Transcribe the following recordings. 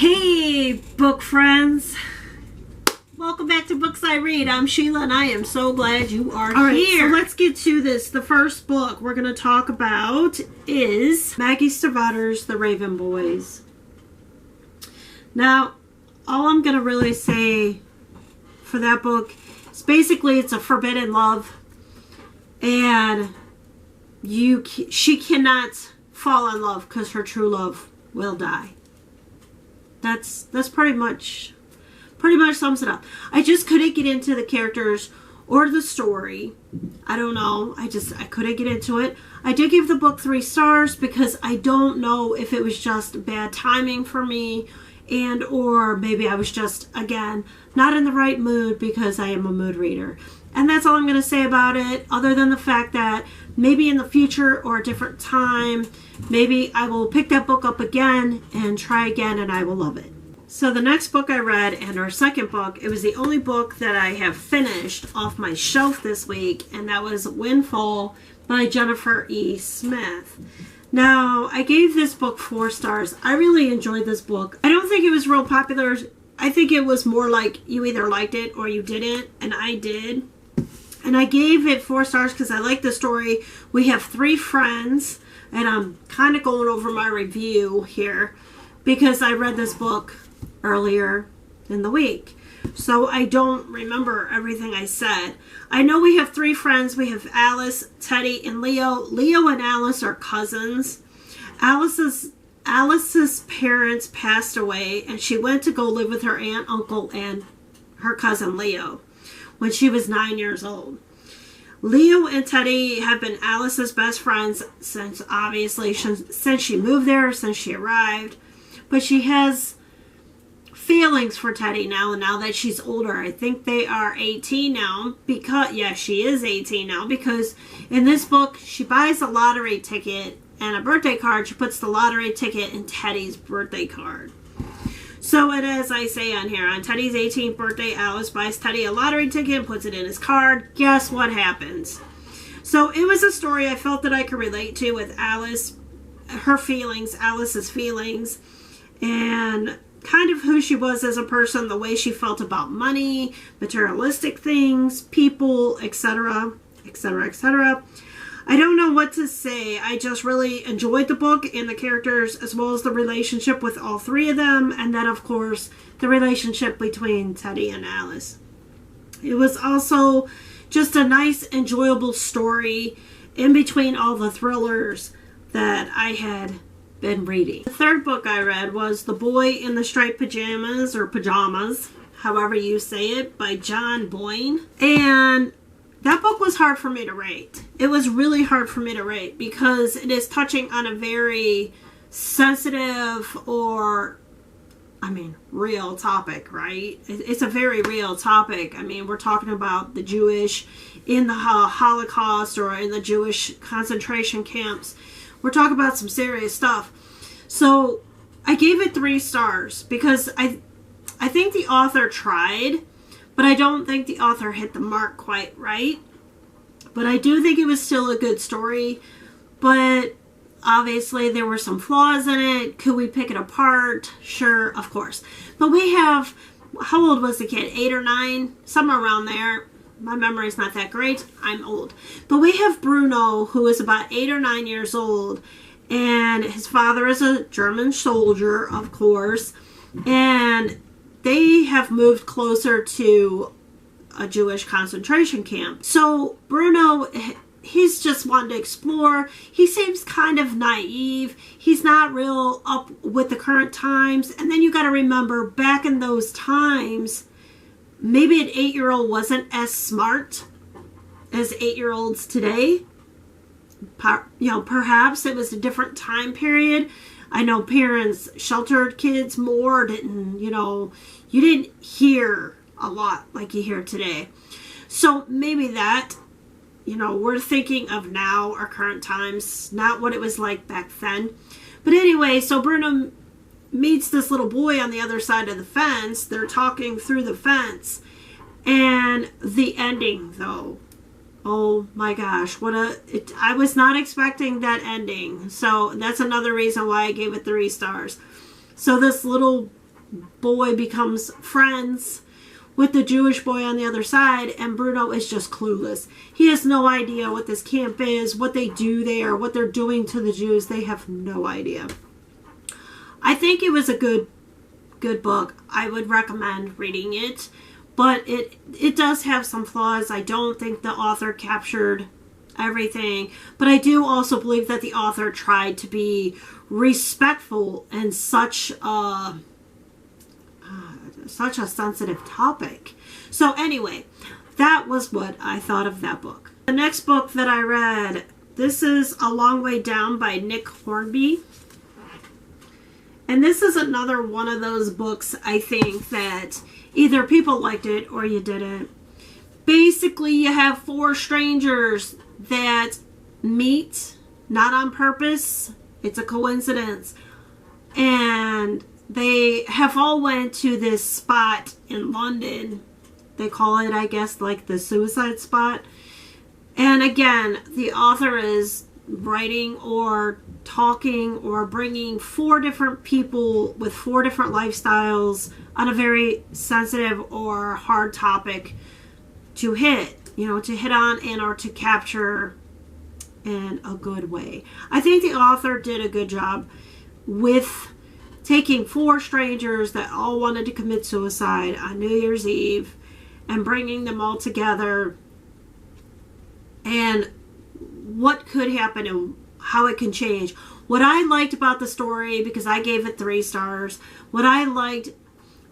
Hey, book friends. Welcome back to Books I Read. I'm Sheila, and I am so glad you are here. So let's get to this. The first book we're going to talk about is Maggie Stiefvater's The Raven Boys. Now, all I'm going to really say for that book is basically it's a forbidden love, and she cannot fall in love because her true love will die. That's pretty much sums it up. I just couldn't get into the characters or the story. I don't know. I couldn't get into it. I did give the book 3 stars because I don't know if it was just bad timing for me or maybe I was just, again, not in the right mood because I am a mood reader. And that's all I'm going to say about it, other than the fact that maybe in the future or a different time, maybe I will pick that book up again and try again, and I will love it. So the next book I read, and our second book, it was the only book that I have finished off my shelf this week, and that was Windfall by Jennifer E. Smith. Now, I gave this book 4 stars. I really enjoyed this book. I don't think it was real popular. I think it was more like you either liked it or you didn't, and I did. And I gave it 4 stars because I like the story. We have 3 friends, and I'm kind of going over my review here because I read this book earlier in the week. So I don't remember everything I said. I know we have 3 friends. We have Alice, Teddy, and Leo. Leo and Alice are cousins. Alice's parents passed away, and she went to go live with her aunt, uncle, and her cousin Leo when she was 9 years old. Leo and Teddy have been Alice's best friends since she moved there, since she arrived. But she has feelings for Teddy now that she's older. I think they are 18 now because, yeah, she is 18 now because in this book she buys a lottery ticket and a birthday card. She puts the lottery ticket in Teddy's birthday card. So, and as I say on here, on Teddy's 18th birthday, Alice buys Teddy a lottery ticket and puts it in his card. Guess what happens? So, it was a story I felt that I could relate to with Alice, her feelings, Alice's feelings, and kind of who she was as a person, the way she felt about money, materialistic things, people, etc., etc., etc. I don't know what to say. I just really enjoyed the book and the characters, as well as the relationship with all 3 of them, and then, of course, the relationship between Teddy and Alice. It was also just a nice, enjoyable story in between all the thrillers that I had been reading. The third book I read was The Boy in the Striped Pajamas, or Pajamas, however you say it, by John Boyne. And that book was hard for me to rate. It was really hard for me to rate because it is touching on a very sensitive real topic, right? It's a very real topic. I mean, we're talking about the Jewish in the Holocaust or in the Jewish concentration camps. We're talking about some serious stuff. So I gave it 3 stars because I think the author tried, but I don't think the author hit the mark quite right. But I do think it was still a good story. But obviously there were some flaws in it. Could we pick it apart? Sure, of course. But we have, how old was the kid? 8 or 9? Somewhere around there. My memory's not that great. I'm old. But we have Bruno, who is about 8 or 9 years old. And his father is a German soldier, of course. And they have moved closer to a Jewish concentration camp. So Bruno, he's just wanting to explore. He seems kind of naive. He's not real up with the current times. And then you got to remember, back in those times, maybe an 8-year-old wasn't as smart as 8-year-olds today. Perhaps it was a different time period. I know parents sheltered kids more, you didn't hear a lot like you hear today. So maybe that, we're thinking of now, our current times, not what it was like back then. But anyway, so Bruno meets this little boy on the other side of the fence. They're talking through the fence. And the ending, though, oh my gosh, I was not expecting that ending. So that's another reason why I gave it 3 stars. So this little boy becomes friends with the Jewish boy on the other side, and Bruno is just clueless. He has no idea what this camp is, what they do there, what they're doing to the Jews. They have no idea. I think it was a good book. I would recommend reading it, but it does have some flaws. I don't think the author captured everything, but I do also believe that the author tried to be respectful in such a sensitive topic. So anyway, that was what I thought of that book. The next book that I read, this is A Long Way Down by Nick Hornby. And this is another one of those books, I think, that either people liked it or you didn't. Basically, you have 4 strangers that meet, not on purpose. It's a coincidence. And they have all went to this spot in London. They call it, I guess, like the suicide spot. And again, the author is writing or talking or bringing 4 different people with 4 different lifestyles on a very sensitive or hard topic to hit, to hit on and or to capture in a good way. I think the author did a good job with taking 4 strangers that all wanted to commit suicide on New Year's Eve and bringing them all together and what could happen and how it can change. What I liked about the story, because I gave it 3 stars, what I liked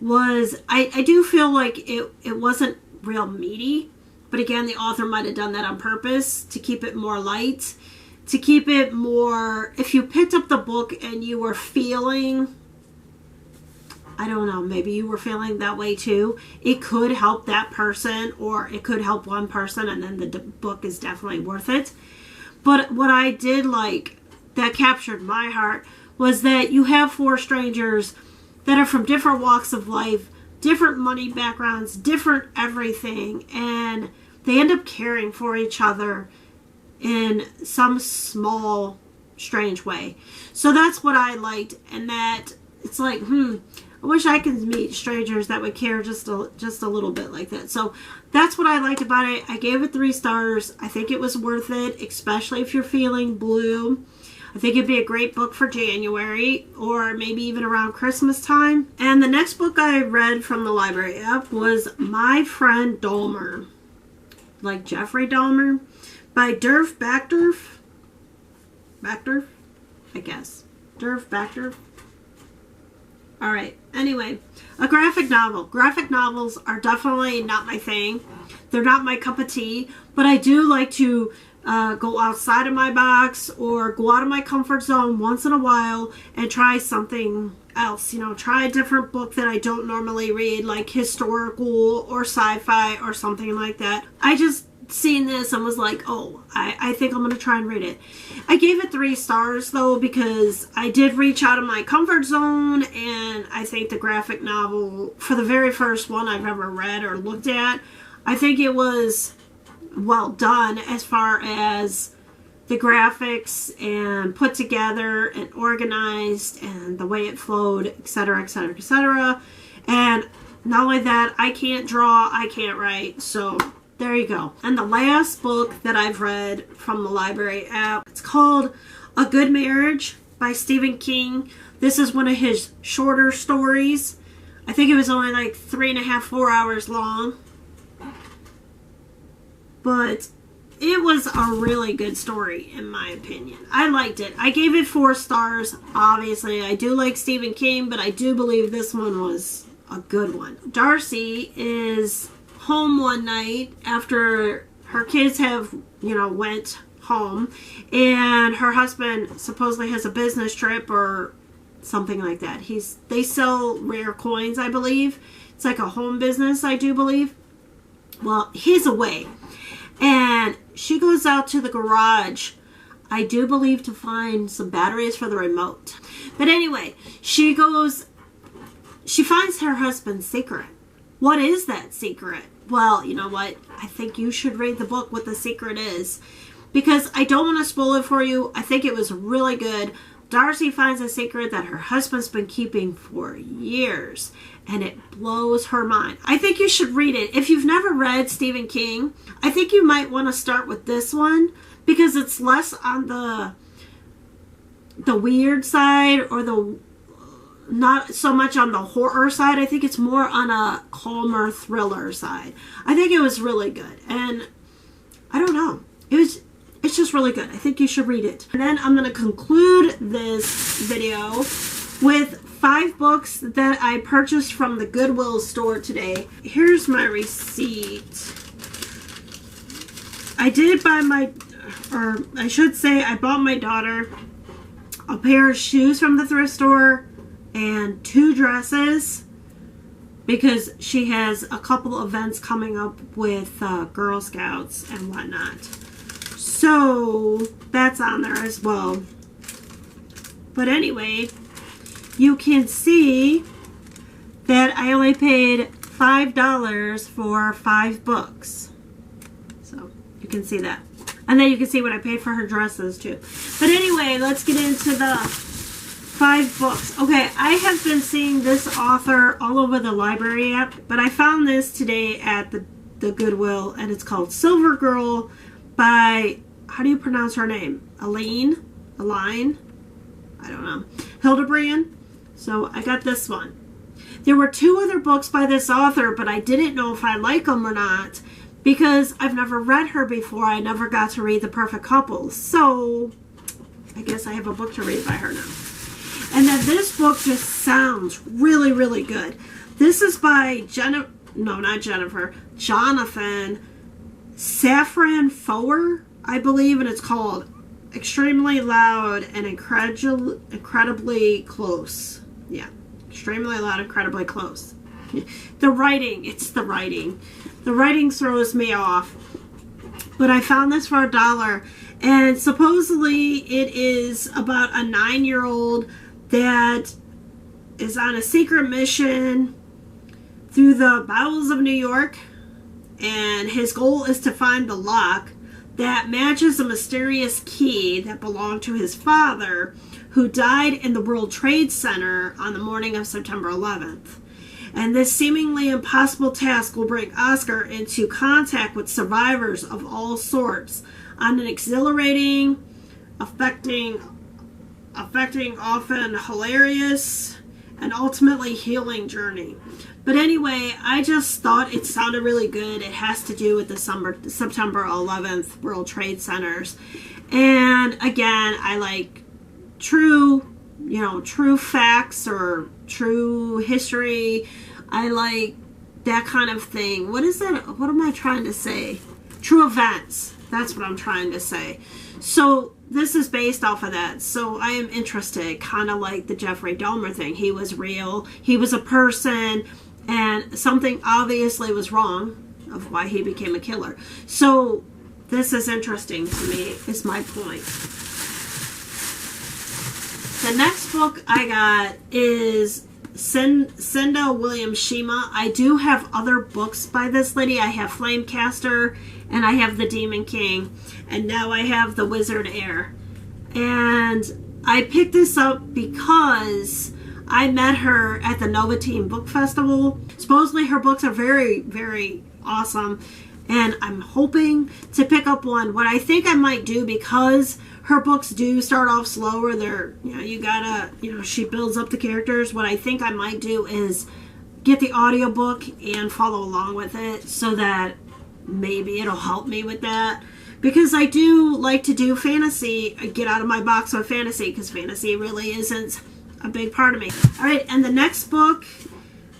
was I do feel like it wasn't real meaty, but again, the author might have done that on purpose to keep it more light, to keep it more, if you picked up the book and you were feeling, I don't know, maybe you were feeling that way too, it could help that person, or it could help one person, and then the book is definitely worth it. But what I did like that captured my heart was that you have 4 strangers that are from different walks of life, different money backgrounds, different everything, and they end up caring for each other in some small, strange way. So that's what I liked, and that it's like, I wish I could meet strangers that would care just a little bit like that. So that's what I liked about it. I gave it 3 stars. I think it was worth it, especially if you're feeling blue. I think it'd be a great book for January or maybe even around Christmas time. And the next book I read from the library app was My Friend Dahmer, like Jeffrey Dahmer, by Derf Backderf, I guess. Derf Backderf. All right. Anyway, a graphic novel. Graphic novels are definitely not my thing. They're not my cup of tea, but I do like to go outside of my box or go out of my comfort zone once in a while and try something else. Try a different book that I don't normally read, like historical or sci-fi or something like that. I just seen this and was like, oh, I think I'm going to try and read it. I gave it 3 stars though, because I did reach out of my comfort zone, and I think the graphic novel, for the very first one I've ever read or looked at, I think it was well done as far as the graphics and put together and organized and the way it flowed, etc., etc., etc. And not only that, I can't draw, I can't write, so there you go. And the last book that I've read from the library app, it's called A Good Marriage by Stephen King. This is one of his shorter stories. I think it was only like 3.5, 4 hours long. But it was a really good story, in my opinion. I liked it. I gave it 4 stars. Obviously, I do like Stephen King, but I do believe this one was a good one. Darcy is home one night after her kids have, went home, and her husband supposedly has a business trip or something like that. They sell rare coins, I believe. It's like a home business, I do believe. Well, he's away, and she goes out to the garage, I do believe, to find some batteries for the remote. But anyway, she finds her husband's secret. What is that secret? Well, you know what? I think you should read the book, what the secret is, because I don't want to spoil it for you. I think it was really good. Darcy finds a secret that her husband's been keeping for years, and it blows her mind. I think you should read it. If you've never read Stephen King, I think you might want to start with this one, because it's less on the weird side, or the not so much on the horror side. I think it's more on a calmer thriller side. I think it was really good, and I don't know, it's just really good. I think you should read it. And then I'm going to conclude this video with 5 books that I purchased from the Goodwill store today. Here's my receipt. I did buy I bought my daughter a pair of shoes from the thrift store and 2 dresses, because she has a couple events coming up with Girl Scouts and whatnot. So that's on there as well. But anyway, you can see that I only paid $5 for 5 books. So you can see that. And then you can see what I paid for her dresses too. But anyway, let's get into the 5 books. Okay, I have been seeing this author all over the library app, but I found this today at the Goodwill, and it's called Silver Girl by, how do you pronounce her name? Aline? I don't know. Hildebrand. So I got this one. There were 2 other books by this author, but I didn't know if I like them or not, because I've never read her before. I never got to read The Perfect Couple. So I guess I have a book to read by her now. And then this book just sounds really, really good. This is by Jonathan Safran Foer, I believe, and it's called Extremely Loud and Incredibly Close. Yeah, Extremely Loud, Incredibly Close. The writing throws me off. But I found this for $1, and supposedly it is about a 9-year-old that is on a secret mission through the bowels of New York, and his goal is to find the lock that matches a mysterious key that belonged to his father, who died in the World Trade Center on the morning of September 11th. And this seemingly impossible task will bring Oscar into contact with survivors of all sorts on an exhilarating, affecting, often hilarious, and ultimately healing journey. But anyway, I just thought it sounded really good. It has to do with the September 11th World Trade Centers. And again, I like true facts or true history. I like that kind of thing. What is that? What am I trying to say? True events. That's what I'm trying to say. So this is based off of that. So I am interested, kind of like the Jeffrey Dahmer thing. He was real. He was a person, and something obviously was wrong of why he became a killer. So this is interesting to me, is my point. The next book I got is Cinda Williams Shima. I do have other books by this lady. I have Flamecaster, and I have The Demon King, and now I have The Wizard Heir. And I picked this up because I met her at the Nova Teen Book Festival. Supposedly her books are very, very awesome, and I'm hoping to pick up one. What I think I might do, because her books do start off slower, she builds up the characters. What I think I might do is get the audiobook and follow along with it, so that maybe it'll help me with that. Because I do like to do fantasy, get out of my box with fantasy, because fantasy really isn't a big part of me. Alright, and the next book,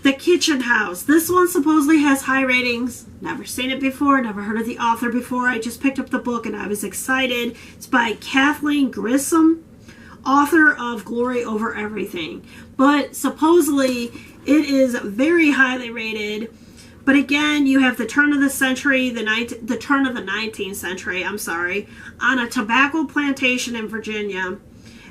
The Kitchen House. This one supposedly has high ratings. Never seen it before, never heard of the author before. I just picked up the book and I was excited. It's by Kathleen Grissom, author of Glory Over Everything. But supposedly it is very highly rated. But again, you have the turn of the century, the turn of the 19th century, on a tobacco plantation in Virginia.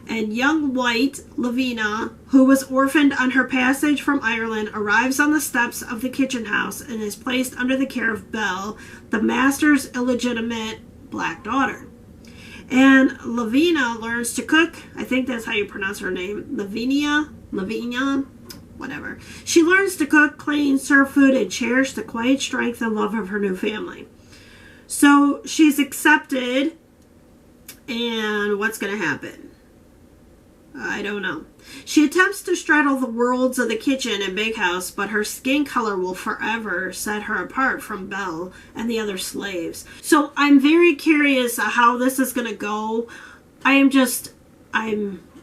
And young white Lavina, who was orphaned on her passage from Ireland, arrives on the steps of the kitchen house and is placed under the care of Belle, the master's illegitimate black daughter. And Lavinia learns to cook. I think that's how you pronounce her name. Lavinia, whatever. She learns to cook, clean, serve food, and cherish the quiet strength and love of her new family. So she's accepted, and what's going to happen? I don't know. She attempts to straddle the worlds of the kitchen and bakehouse, but her skin color will forever set her apart from Belle and the other slaves. So I'm very curious how this is going to go. I'm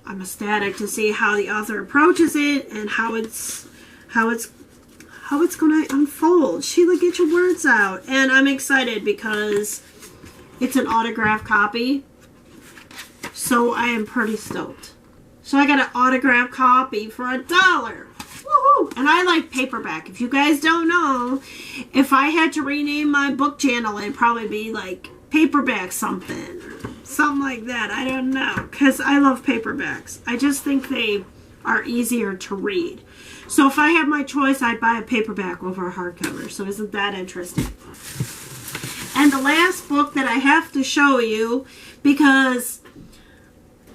ecstatic to see how the author approaches it and how it's going to unfold. Sheila, get your words out. And I'm excited because it's an autographed copy. So I am pretty stoked. So I got an autographed copy for $1. Woohoo! And I like paperback. If you guys don't know, if I had to rename my book channel, it'd probably be like paperback something. Something like that. I don't know. Because I love paperbacks. I just think they are easier to read. So if I had my choice, I'd buy a paperback over a hardcover. So isn't that interesting? And the last book that I have to show you, because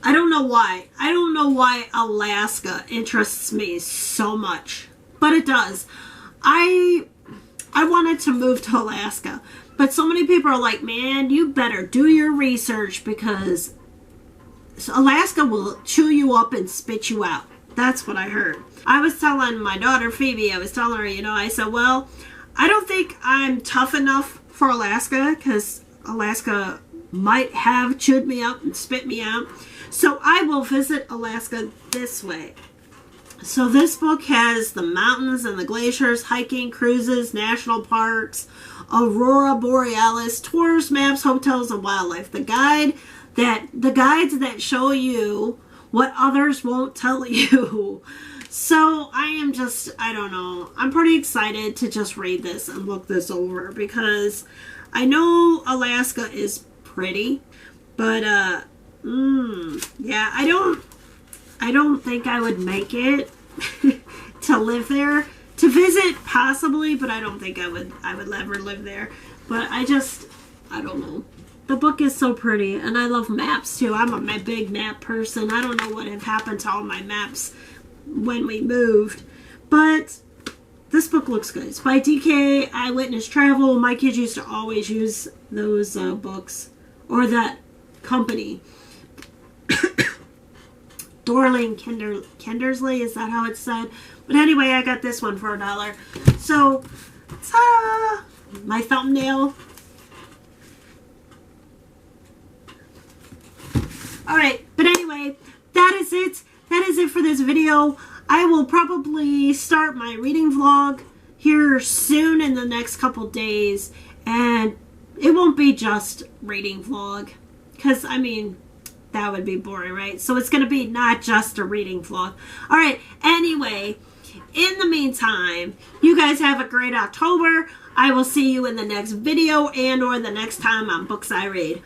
I don't know why. I don't know why Alaska interests me so much. But it does. I wanted to move to Alaska. But so many people are like, man, you better do your research because Alaska will chew you up and spit you out. That's what I heard. I was telling my daughter, Phoebe, I was telling her, I said, well, I don't think I'm tough enough for Alaska because Alaska might have chewed me up and spit me out. So I will visit Alaska this way. So this book has the mountains and the glaciers, hiking, cruises, national parks, aurora borealis, tours, maps, hotels, and wildlife. The guides that show you what others won't tell you. So I don't know. I'm pretty excited to just read this and look this over because I know Alaska is pretty, but yeah, I don't think I would make it to live there. To visit, possibly, but I don't think I would ever live there. But I don't know. The book is so pretty, and I love maps too. I'm a big map person. I don't know what had happened to all my maps when we moved, but this book looks good. It's by DK Eyewitness Travel. My kids used to always use those books, or that company. Dorling Kindersley, is that how it's said? But anyway, I got this one for $1. So, ta-da! My thumbnail. Alright, but anyway, that is it. That is it for this video. I will probably start my reading vlog here soon in the next couple days. And it won't be just reading vlog. Because, that would be boring, right? So it's going to be not just a reading vlog. Alright, anyway, in the meantime, you guys have a great October. I will see you in the next video and or the next time on Books I Read.